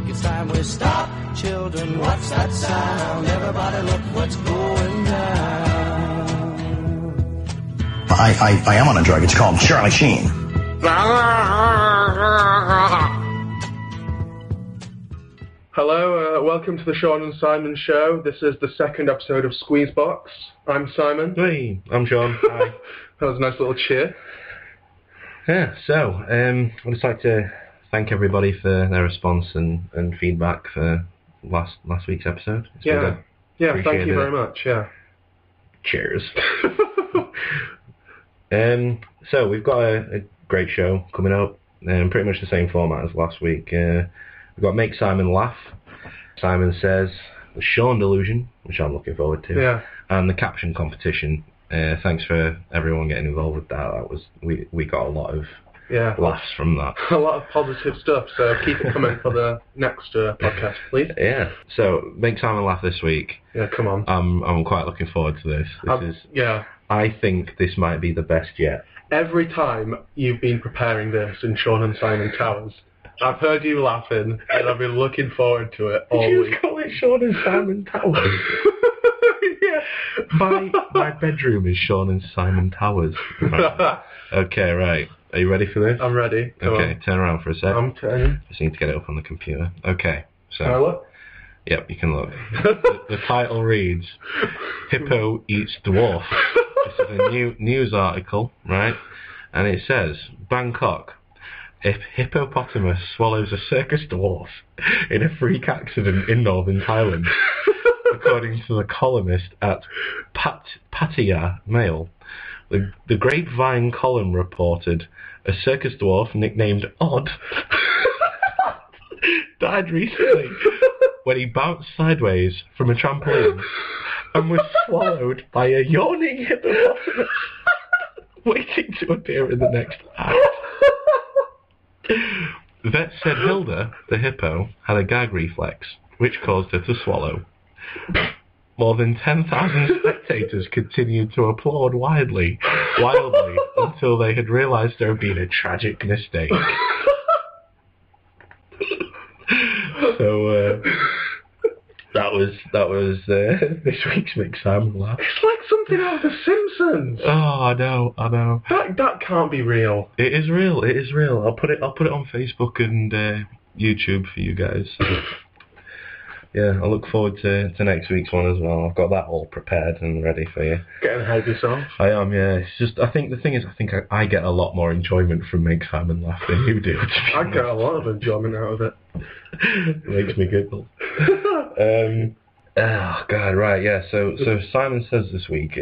It's time we stop, children, what's that sound? Everybody look what's going down. I am on a drug. It's called Charlie Sheen. Hello, welcome to the Sean and Simon Show. This is the second episode of Squeezebox. I'm Simon. Hey, I'm Sean. Hi. That was a nice little cheer. Yeah, so, I'd just like to thank everybody for their response and feedback for last week's episode. It's been good. Yeah, thank Appreciate you very it. much, yeah. Cheers. So, we've got a great show coming up, pretty much the same format as last week. We've got Make Simon Laugh, Simon Says, the Sean Delusion, which I'm looking forward to, and the Caption competition. Thanks for everyone getting involved with that. We got a lot of laughs from that. A lot of positive stuff, so keep it coming for the next podcast, please. Yeah, so Make Simon Laugh this week. Yeah, come on. I'm quite looking forward to this. I think this might be the best yet. Every time you've been preparing this in Sean and Simon Towers, I've heard you laughing, and I've been looking forward to it all week. You call it Sean and Simon Towers? Yeah. My bedroom is Sean and Simon Towers. Right. Okay, right. Are you ready for this? I'm ready. Come on. Turn around for a sec. I'm turning. Just need to get it up on the computer. Okay, so... Can I look? Yep, you can look. The title reads, Hippo Eats Dwarf. This is a new news article, right? And it says, Bangkok. A hippopotamus swallows a circus dwarf in a freak accident in northern Thailand, according to the columnist at Pattaya Mail. The Grapevine column reported a circus dwarf nicknamed Odd died recently when he bounced sideways from a trampoline and was swallowed by a yawning hippopotamus waiting to appear in the next act. Vet said Hilda, the hippo, had a gag reflex, which caused her to swallow. More than 10,000 spectators continued to applaud wildly until they had realised there had been a tragic mistake. So that was this week's Make Simon Laugh. It's like something out of The Simpsons. Oh, I know. That can't be real. It is real. I'll put it on Facebook and YouTube for you guys. Yeah, I look forward to next week's one as well. I've got that all prepared and ready for you. Getting ahead of yourself? I am, yeah. It's just, I think I get a lot more enjoyment from Make Simon Laugh than you do. I get a lot of enjoyment out of it. It makes me giggle. Oh God, right, yeah. So Simon Says this week.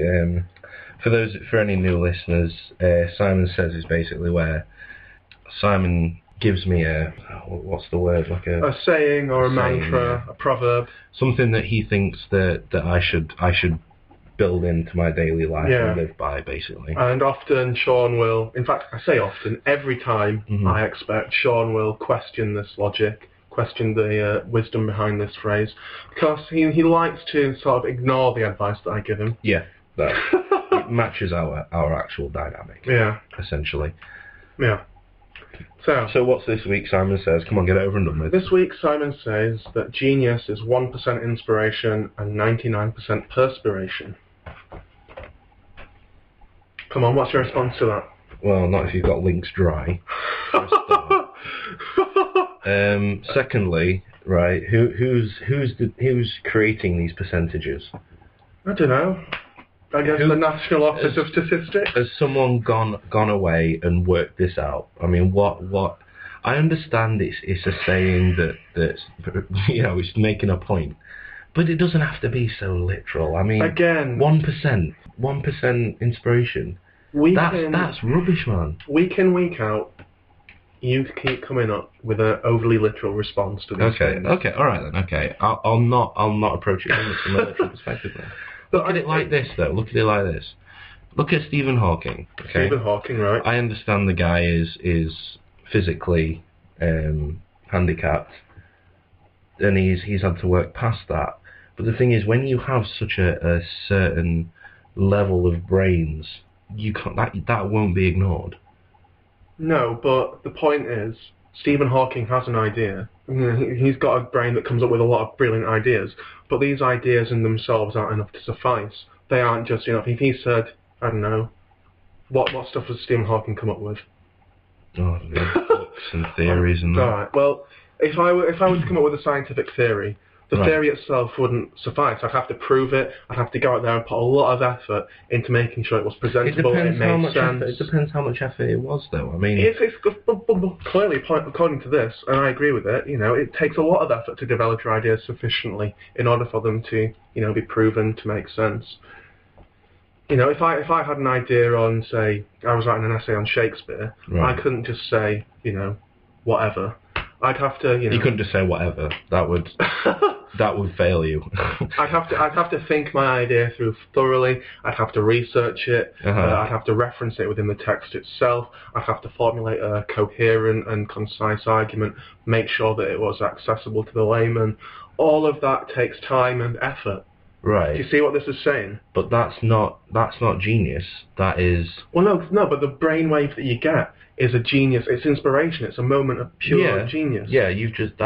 For any new listeners, Simon Says is basically where Simon gives me what's the word, like a saying or a mantra, a proverb, something that he thinks that I should build into my daily life and live by, basically. And often Sean will, in fact, I say often, every time I expect Sean will question this logic, question the wisdom behind this phrase, because he likes to sort of ignore the advice that I give him. Yeah, it matches our actual dynamic. Yeah, essentially. Yeah. So what's this week Simon Says? Come on, get it over and done with. This week Simon says that genius is 1% inspiration and 99% perspiration. Come on, what's your response to that? Well, not if you've got links dry. Secondly, right, who's creating these percentages? I don't know. I guess the National Office of Statistics. Has someone gone away and worked this out? I mean, what? I understand it's a saying that's it's making a point, but it doesn't have to be so literal. I mean, again, 1% inspiration. That's rubbish, man. Week in, week out, you keep coming up with an overly literal response to these things. Okay, all right then. Okay, I'll not approach it from a literal perspective then. Look at it like this, though. Look at it like this. Look at Stephen Hawking. Okay? Stephen Hawking, right. I understand the guy is physically handicapped, and he's had to work past that. But the thing is, when you have such a certain level of brains, you can't, that won't be ignored. No, but the point is, Stephen Hawking has an idea. He's got a brain that comes up with a lot of brilliant ideas, but these ideas in themselves aren't enough to suffice. They aren't just enough. If he said, I don't know, what stuff does Stephen Hawking come up with? Oh, books and theories and that. Alright, well, if I were to come up with a scientific theory, the theory itself wouldn't suffice. I'd have to prove it. I'd have to go out there and put a lot of effort into making sure it was presentable, it made sense. It depends how much effort it was, though. I mean... It's clearly, according to this, and I agree with it, it takes a lot of effort to develop your ideas sufficiently in order for them to, be proven to make sense. If I had an idea on, say, I was writing an essay on Shakespeare, I couldn't just say, whatever. I'd have to, You couldn't just say whatever. That would fail you. I'd have to think my idea through thoroughly. I'd have to research it. I'd have to reference it within the text itself. I'd have to formulate a coherent and concise argument. Make sure that it was accessible to the layman. All of that takes time and effort. Right. Do you see what this is saying? But that's not genius. That is... Well, no, but the brainwave that you get is a genius. It's inspiration. It's a moment of pure genius. Yeah, you've just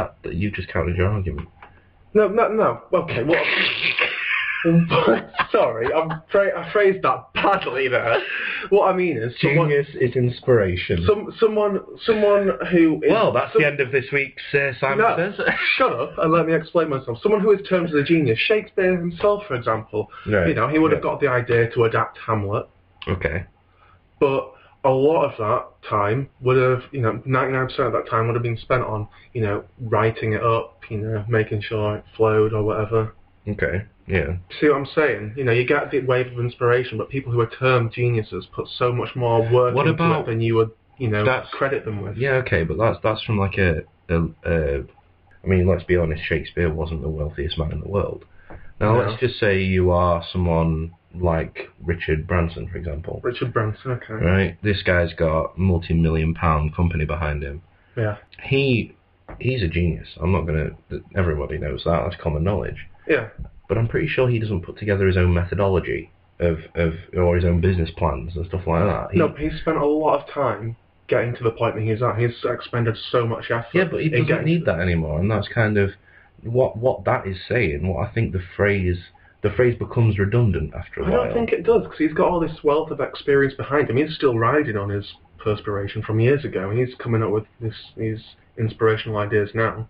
countered your argument. No. Okay, what? Sorry, I phrased that badly there. What I mean is... Genius is inspiration. Someone who is... Well, that's the end of this week's Simon Says. Shut up and let me explain myself. Someone who is termed as a genius, Shakespeare himself, for example, he would have got the idea to adapt Hamlet. Okay. But a lot of that time would have, 99% of that time would have been spent on, writing it up, making sure it flowed or whatever. Okay, yeah. See what I'm saying? You get the wave of inspiration, but people who are termed geniuses put so much more work into it than you would, credit them with. Yeah, okay, but that's from like I mean, let's be honest, Shakespeare wasn't the wealthiest man in the world. Now, let's just say you are someone like Richard Branson, for example. Richard Branson, okay. Right? This guy's got multi-million-pound company behind him. Yeah. He's a genius. I'm not going to... Everybody knows that. That's common knowledge. Yeah. But I'm pretty sure he doesn't put together his own methodology or his own business plans and stuff like that. No, he's spent a lot of time getting to the point that he's at. He's expended so much effort. Yeah, but he doesn't need that anymore, and that's kind of what that is saying. What I think the phrase becomes redundant after a while. I don't think it does, because he's got all this wealth of experience behind him. He's still riding on his perspiration from years ago, and he's coming up with these inspirational ideas now.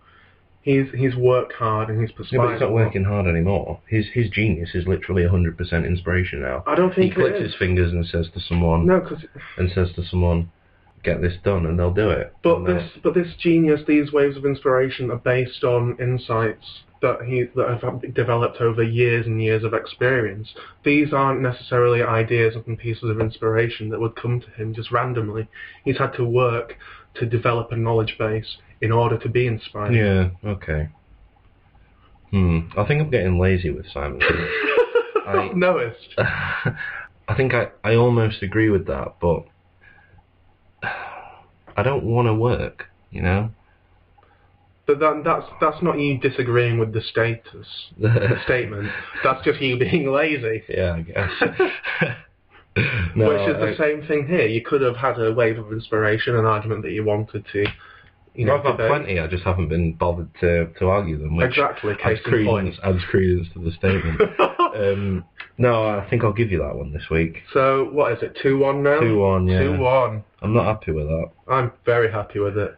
He's worked hard and he's perspired. Yeah, but he's not working hard anymore. His genius is literally 100% inspiration now. I don't think he clicks his fingers and says to someone. No, because get this done, and they'll do it. But this genius, these waves of inspiration are based on insights that have developed over years and years of experience. These aren't necessarily ideas and pieces of inspiration that would come to him just randomly. He's had to work to develop a knowledge base in order to be inspired. Yeah, okay. I think I'm getting lazy with Simon. I've noticed. I think I almost agree with that, but I don't want to work, But that's not you disagreeing with the statement. That's just you being lazy. Yeah, I guess. No, which is the same thing here. You could have had a wave of inspiration, an argument that you wanted to, I've had plenty. I just haven't been bothered to argue them. Which exactly. Case in point. Adds credence to the statement. No, I think I'll give you that one this week. So, what is it, 2-1 now? 2-1, yeah. 2-1. I'm not happy with that. I'm very happy with it.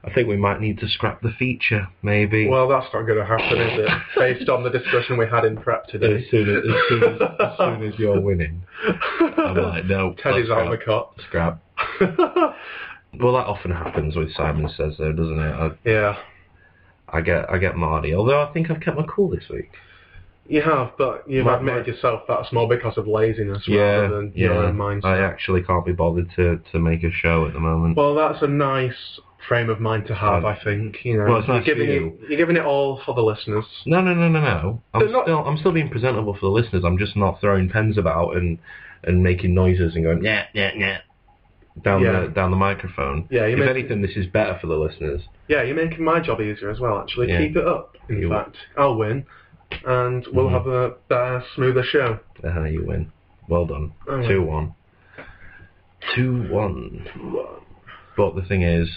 I think we might need to scrap the feature, maybe. Well, that's not going to happen, is it? Based on the discussion we had in prep today. As soon as you're winning, I'm like, no. Teddy's out of the cot. Scrap. Well, that often happens with Simon Says, though, doesn't it? Yeah. I get Marty, although I think I've kept my cool this week. You have, but you've admitted yourself that's more because of laziness rather than your own mindset. I actually can't be bothered to make a show at the moment. Well, that's a nice frame of mind to have, I think. Well, it's nice you're giving it all for the listeners. No. I'm still being presentable for the listeners. I'm just not throwing pens about and making noises and going down the microphone. Yeah, if anything, this is better for the listeners. Yeah, you're making my job easier as well. Actually, keep it up. In fact, I'll win. And we'll have a better, smoother show. You win. Well done. 2-1. 2-1. But the thing is,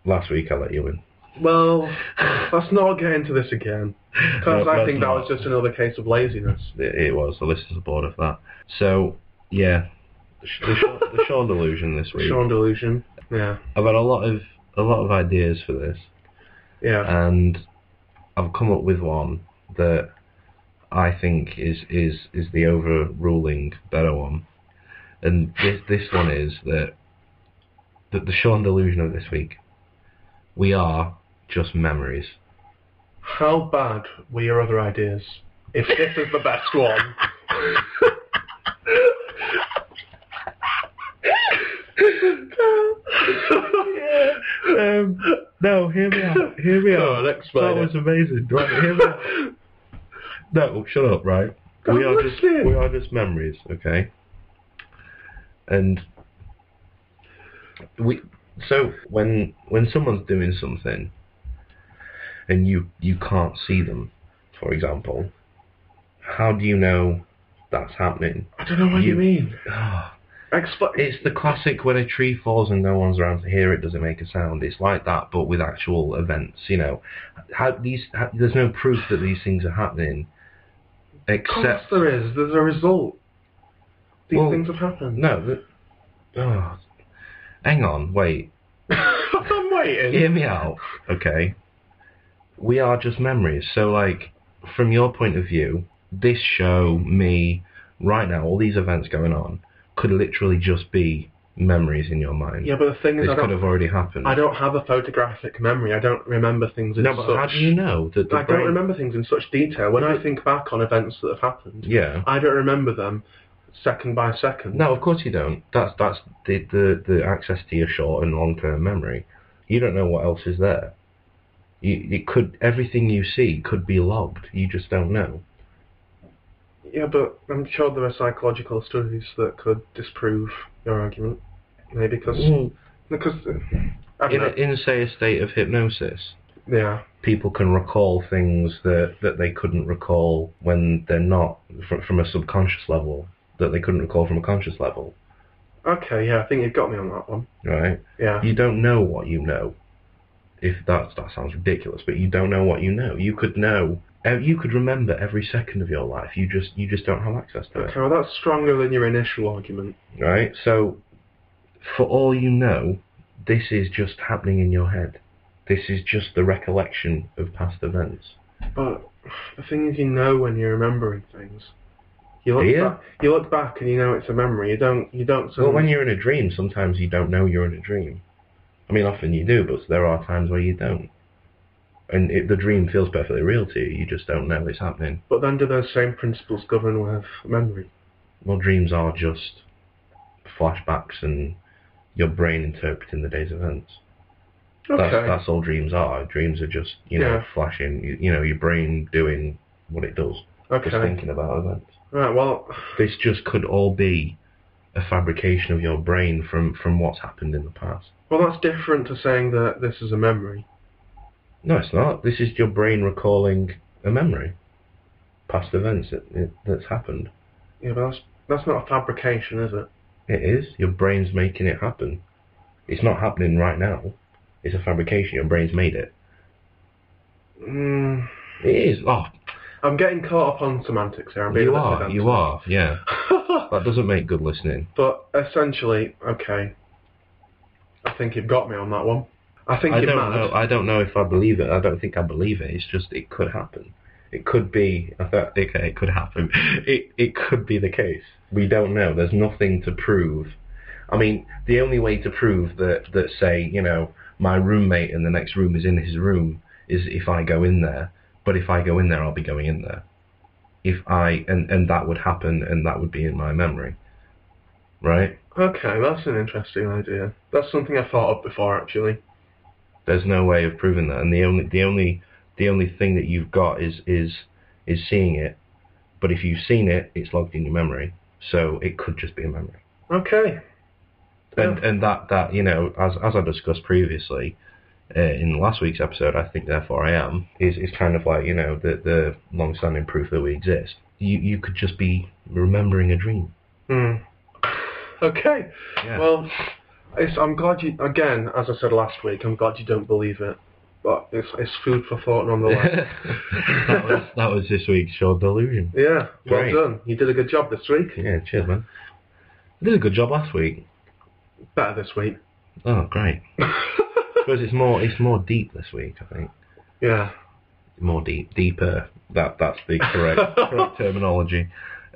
last week I let you in. Well, let's not get into this again. Because No, I think that not. was just another case of laziness. It was. The listeners are bored of that. So, yeah. The Sean Delusion this week. Sean Delusion, yeah. I've had a lot of ideas for this. Yeah. And I've come up with one that I think is the overruling better one. And this one is that the Sean Delusion of this week. We are just memories. How bad were your other ideas? If this is the best one. No, hear me out. Go on, explain That was amazing. Right, hear me out. No, shut up, right? We are just memories, okay? And so when someone's doing something and you can't see them, for example, how do you know that's happening? I don't know what you mean. It's the classic when a tree falls and no one's around to hear it, does it make a sound? It's like that, but with actual events, you know. There's no proof that these things are happening, except... Of course there is. There's a result. These things have happened. No, hang on, wait. I'm waiting. Hear me out, okay? We are just memories. So, like, from your point of view, this show, me, right now, all these events going on, could literally just be memories in your mind. Yeah, but the thing is, this could have already happened. I don't have a photographic memory. I don't remember things in such... No, but how do you know that I don't remember things in such detail. When I think back on events that have happened, yeah, I don't remember them second by second. No, of course you don't. That's the access to your short and long-term memory. You don't know what else is there. Everything you see could be logged. You just don't know. Yeah, but I'm sure there are psychological studies that could disprove your argument. Maybe because in say a state of hypnosis, yeah, people can recall things that they couldn't recall when they're not from a subconscious level, that they couldn't recall from a conscious level. Okay, yeah, I think you've got me on that one. Right? Yeah. You don't know what you know. If that sounds ridiculous, but you don't know what you know. You could know. You could remember every second of your life. You just don't have access to it. Okay, well that's stronger than your initial argument. Right? So, for all you know, this is just happening in your head. This is just the recollection of past events. But the thing is, you know when you're remembering things. You look back and you know it's a memory. You don't. Well, when you're in a dream, sometimes you don't know you're in a dream. I mean, often you do, but there are times where you don't. And the dream feels perfectly real to you, you just don't know it's happening. But then do those same principles govern with memory? Well, dreams are just flashbacks and your brain interpreting the day's events. Okay. That's all dreams are. Dreams are just, flashing, your brain doing what it does. Okay. Just thinking about events. Right, well... This just could all be a fabrication of your brain from what's happened in the past. Well, that's different to saying that this is a memory. No, it's not. This is your brain recalling a memory. Past events that's happened. Yeah, but that's not a fabrication, is it? It is. Your brain's making it happen. It's not happening right now. It's a fabrication. Your brain's made it. It is. Oh. I'm getting caught up on semantics here. You are, yeah. That doesn't make good listening. But essentially, okay. I think you've got me on that one. I don't know if I believe it. I don't think I believe it. It's just it could happen. It could be. It could happen. It could be the case. We don't know. There's nothing to prove. I mean, the only way to prove that say, my roommate in the next room is in his room is if I go in there. But if I go in there, I'll be going in there. And that would happen, and that would be in my memory. Right? Okay, that's an interesting idea. That's something I thought of before, actually. There's no way of proving that, and the only thing that you've got is seeing it. But if you've seen it, it's logged in your memory, so it could just be a memory. Okay. And that as I discussed previously in last week's episode, I think therefore I am is kind of like the long-standing proof that we exist. You could just be remembering a dream. Okay. Yeah. Well, I'm glad you, again, as I said last week, I'm glad you don't believe it. But it's food for thought nonetheless. that was this week's show, Delusion. Yeah, Great. well done. You did a good job this week. Yeah, cheers, man. I did a good job last week. Better this week. Oh, great. I suppose it's more deep this week, I think. Yeah. More deeper. That's the correct terminology.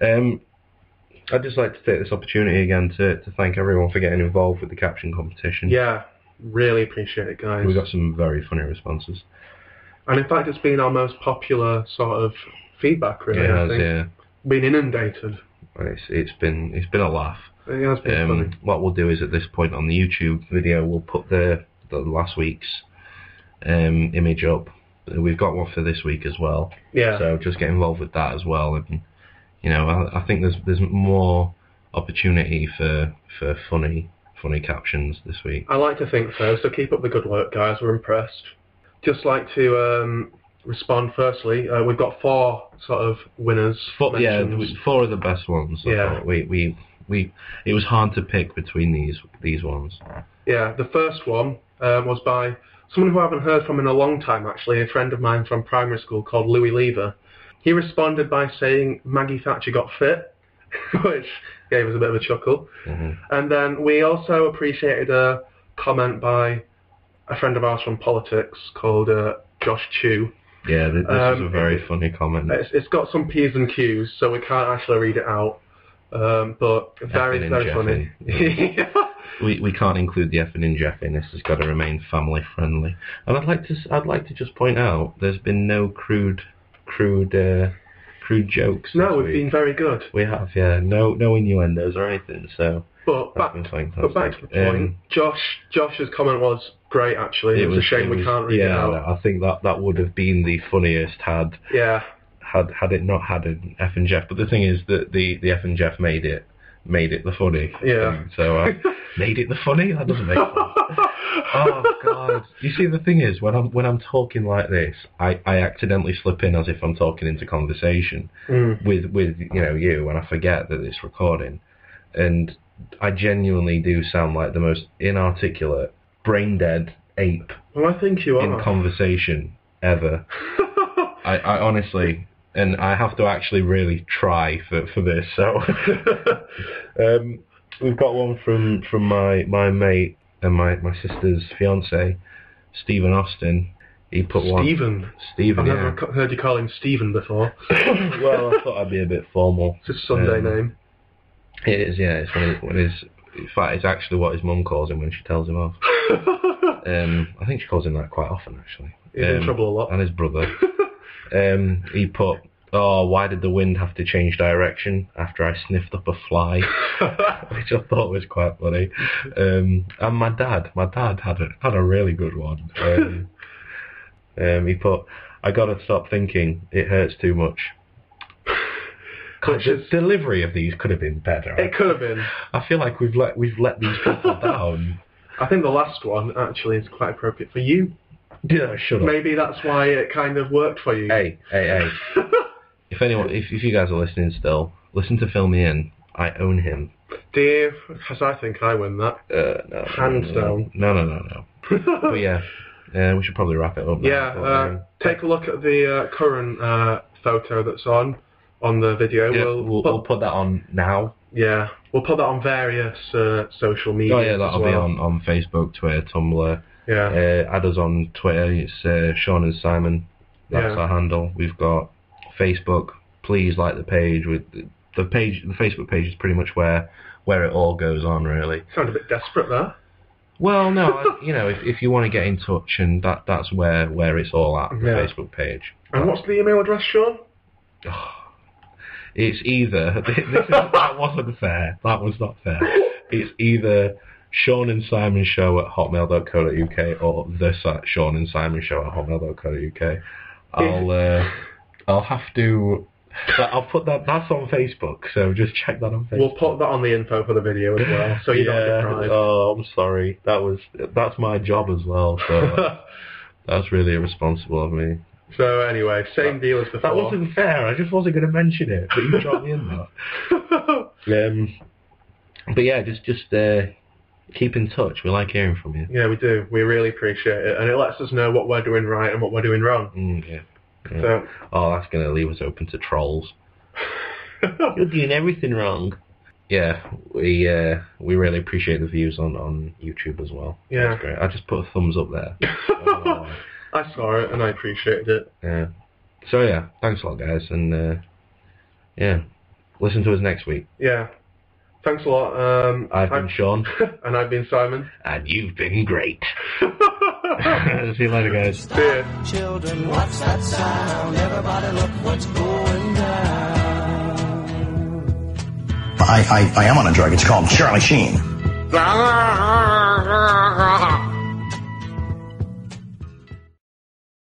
I'd just like to take this opportunity again to thank everyone for getting involved with the Caption competition. Yeah, really appreciate it, guys. We got some very funny responses. And in fact, it's been our most popular sort of feedback, really. I think. Yeah. Been inundated. It's been a laugh. It has been funny. What we'll do is at this point on the YouTube video, we'll put the last week's image up. We've got one for this week as well. Yeah. So just get involved with that as well. And I think there's more opportunity for funny captions this week. I like to think so. So keep up the good work, guys. We're impressed. Just like to respond firstly. We've got 4 sort of winners. 4 of the best ones. Yeah. It was hard to pick between these ones. Yeah. The first one was by someone who I haven't heard from in a long time, actually. A friend of mine from primary school called Louis Lever. He responded by saying Maggie Thatcher got fit, which gave us a bit of a chuckle. Mm-hmm. And then we also appreciated a comment by a friend of ours from politics called Josh Chu. Yeah, this is a very funny comment. It's got some P's and Q's, so we can't actually read it out. But very, very funny. Yeah. We can't include the effing and jeffing. This has got to remain family friendly. And I'd like to just point out there's been no crude jokes. No, we've been very good. We have, yeah. No innuendos or anything. So. But back to the point. Josh's comment was great. Actually, it was a shame we can't read it out. Yeah, I think that would have been the funniest had it not had an F and Jeff. But the thing is that the F and Jeff made it the funny. Yeah. So made it the funny. That doesn't make sense. Oh God! You see, the thing is, when I'm talking like this, I accidentally slip in as if I'm talking into conversation with you, and I forget that it's recording, and I genuinely do sound like the most inarticulate, brain dead ape. Well, I think you are in conversation ever. I honestly, and I have to actually really try for this. So we've got one from my mate and my sister's fiance, Stephen Austin. He put Stephen. I've never heard you call him Stephen before. Well, I thought I'd be a bit formal. It's his Sunday name. It is, yeah. It's one of his. In fact, it's actually what his mum calls him when she tells him off. I think she calls him that quite often, actually. He's in trouble a lot. And his brother. He put, "Oh, why did the wind have to change direction after I sniffed up a fly?" Which I thought was quite funny. And my dad had a really good one. He put, "I gotta stop thinking. It hurts too much." The delivery of these could have been better. It could have been. I feel like we've let these people down. I think the last one actually is quite appropriate for you. Yeah, shut up. Maybe that's why it kind of worked for you. Hey. If you guys are listening still, listen to Fill Me In. I own him. Dear, because I think I win that. No. Hands down. No. But yeah, we should probably wrap it up now. Yeah, take a look at the current photo that's on the video. Yeah, we'll put that on now. Yeah, we'll put that on various social media. Oh yeah, that'll be on Facebook, Twitter, Tumblr. Yeah. Add us on Twitter. It's Sean and Simon. That's our handle. We've got Facebook. Please like the page. The Facebook page is pretty much where it all goes on, really. Sound a bit desperate there. Well, no, if you want to get in touch, and that's where it's all at, the Facebook page. And what's the email address, Sean? It's either that wasn't fair. That was not fair. It's either seanandsimonshow@hotmail.co.uk or the seanandsimonshow@hotmail.co.uk. I'll have to. I'll put that. That's on Facebook, so just check that on Facebook. We'll put that on the info for the video as well, so you don't get deprived. Oh, I'm sorry. That's my job as well. So that's really irresponsible of me. So anyway, same deal as before. That wasn't fair. I just wasn't going to mention it, but you dropped me in that. But yeah, just keep in touch. We like hearing from you. Yeah, we do. We really appreciate it. And it lets us know what we're doing right and what we're doing wrong. Yeah. So, that's going to leave us open to trolls. You're doing everything wrong. Yeah, we really appreciate the views on YouTube as well. Yeah. That's great. I just put a thumbs up there. I saw it and I appreciated it. Yeah. So yeah, thanks a lot, guys, and listen to us next week. Yeah. Thanks a lot. I've been Sean. And I've been Simon. And you've been great. See you later, guys. See ya. Children, what's that sound? Everybody look what's going down. I am on a drug. It's called Charlie Sheen.